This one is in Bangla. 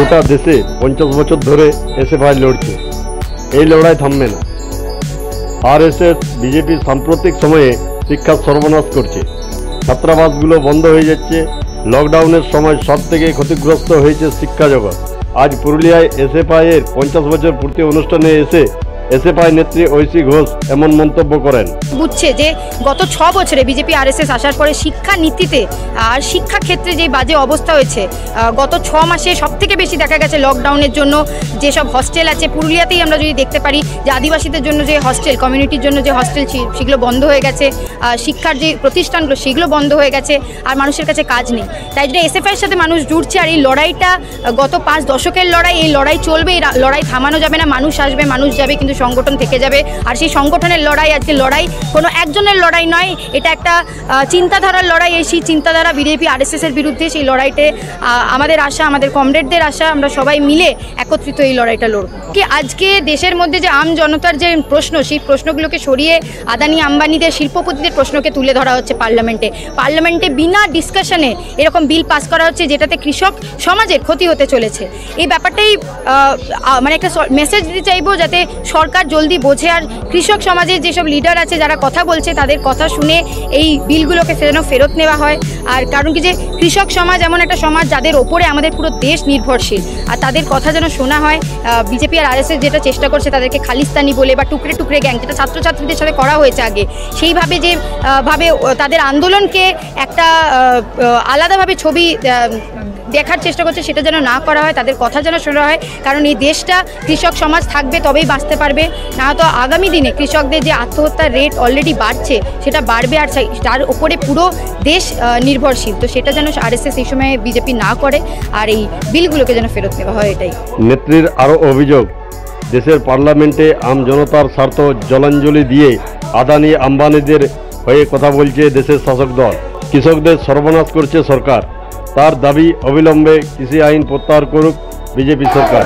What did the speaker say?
গোটা দেশে 50 বছর ধরে এসএফআই লড়ছে। এই লড়াই থামবে না। আরএসএস বিজেপি সাম্প্রতিক সময়ে শিক্ষা সর্বনাশ করছে। ছাত্রাবাসগুলো বন্ধ হয়ে যাচ্ছে। লকডাউনের সময় সব থেকে ক্ষতিগ্রস্ত হয়েছে শিক্ষা জগৎ। আজ পুরুলিয়ায় এসএফআই এর 50 বছর পূর্তি অনুষ্ঠানে এসে এসএফআই নেত্রী ঐশী ঘোষ এমন মন্তব্য করেন। বুঝছে যে গত 6 বছরে বিজেপি আরএসএস আসার পরে শিক্ষা নীতিতে আর শিক্ষা ক্ষেত্রে যে বাজে অবস্থা হয়েছে, গত 6 মাসে সব থেকে বেশি দেখা গেছে লকডাউনের জন্য যেসব হস্টেল আছে, পুরুলিয়াতেই আমরা যদি দেখতে পারি যে আদিবাসীদের জন্য যে হস্টেল, কমিউনিটির জন্য যে হস্টেল সেগুলো বন্ধ হয়ে গেছে, শিক্ষার যে প্রতিষ্ঠানগুলো সেগুলো বন্ধ হয়ে গেছে, আর মানুষের কাছে কাজ নেই। তাই জন্য এসএফআইয়ের সাথে মানুষ জুড়ছে। আর এই লড়াইটা গত 5 দশকের লড়াই, এই লড়াই চলবে, এই লড়াই থামানো যাবে না। মানুষ আসবে, মানুষ যাবে, কিন্তু সংগঠন থেকে যাবে। আর সেই সংগঠনের লড়াই, আজকে লড়াই কোনো একজনের লড়াই নয়, এটা একটা চিন্তাধারার লড়াই। এই সেই চিন্তাধারা বিজেপি আরএসএস এর বিরুদ্ধে, সেই লড়াইতে আমাদের আশা, আমাদের কমরেডদের আশা, আমরা সবাই মিলে একত্রিত এই লড়াইটা লড়ব। কি আজকে দেশের মধ্যে যে আম জনতার যে প্রশ্ন, সেই প্রশ্নগুলোকে সরিয়ে আদানি আম্বানিদের, শিল্পপতিদের প্রশ্নকে তুলে ধরা হচ্ছে পার্লামেন্টে বিনা ডিসকাশনে এরকম বিল পাস করা হচ্ছে যেটাতে কৃষক সমাজের ক্ষতি হতে চলেছে। এই ব্যাপারটাই মানে একটা মেসেজ দিতে চাইবো, যাতে সরকার জলদি বোঝে আর কৃষক সমাজের যেসব লিডার আছে যারা কথা বলছে তাদের কথা শুনে এই বিলগুলোকে যেন ফেরত নেওয়া হয়। আর কারণ কি যে কৃষক সমাজ এমন একটা সমাজ যাদের ওপরে আমাদের পুরো দেশ নির্ভরশীল, আর তাদের কথা যেন শোনা হয়। বিজেপি আর আরএসএস যেটা চেষ্টা করছে তাদেরকে খালিস্তানি বলে বা টুকরে টুকরে গ্যাং, যেটা ছাত্রছাত্রীদের সাথে করা হয়েছে আগে, সেইভাবে যে ভাবে তাদের আন্দোলনকে একটা আলাদাভাবে ছবি দেখার চেষ্টা করছে, সেটা যেন না করা হয়, তাদের কথা যেন শোনা হয়। কারণ এই দেশটা কৃষক সমাজ থাকবে তবেই বাঁচতে পারবে, না তো আগামী দিনে কৃষকদের যে আত্মহত্যার রেট অলরেডি বাড়ছে সেটা বাড়বে, আর তার উপরে পুরো দেশ নির্ভরশীল। তো সেটা যেন আরএসএস এই সময় বিজেপি না করে, আর এই বিলগুলোকে যেন ফেরত নেওয়া হয়, এটাই। নেত্রীর আরও অভিযোগ, দেশের পার্লামেন্টে আম জনতার স্বার্থ জলাঞ্জলি দিয়ে আদানি আম্বানিদের হয়ে কথা বলছে দেশের শাসক দল। কৃষকদের সর্বনাশ করছে সরকার। তার দাবি অবিলম্বে কৃষি আইন প্রত্যাহার করুক বিজেপি সরকার।